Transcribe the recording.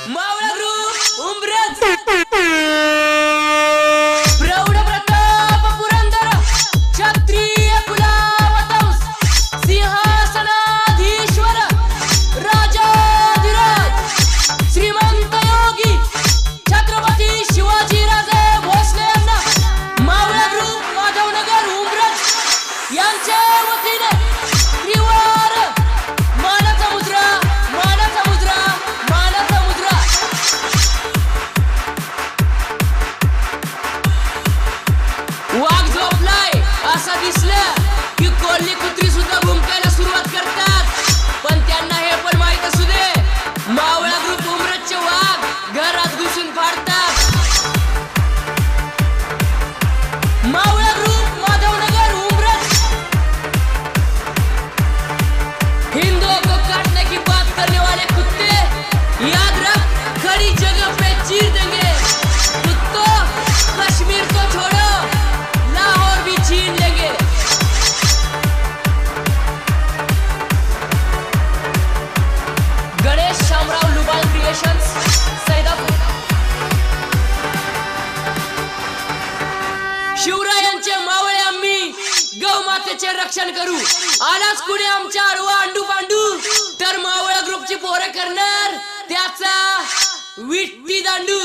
मावळा ग्रुप उंबरज प्रौढ प्रताप पुरंदर क्षत्रिय कुलावतंस सिंहासनाधीश्वर राजाधिराज श्रीमंत योगी छत्रपती शिवाजीराजे भोसले यांना मावळा ग्रुप माधवनगर उंबरज यांच्या वतीने त्रिवार मानाचा मुद्रा मानाचा मुद्रा मानाचा मुद्रा वाघ झोपलाय असं दिसलं की कोल्ही कुत्री सुद्धा भुंकायला सुरुवात करतात, पण त्यांना हे पण माहित असू दे मावळा ग्रुप उंबरजचे वाघ घरात घुसून फाडतात. मावळा ग्रुप माधवनगर उंबरज हिंदुओं को काटने की बात करने वाले कुत्ते याद रख, खड़ी जगह पे चीर देंगे. कुत्तों, कश्मीर को छोड़ो, लाहौर भी छीन लेंगे. गणेश शामराव लुबान क्रिएशन्स सैदापूर. शिवरायांचे मावळे आम्ही गौमातेचे रक्षण करू. आलाच कुणी आमच्या आडवा अंडू पांडू तर मावळा ग्रुपची पोरं करणार त्याचा विट्टी दांडू.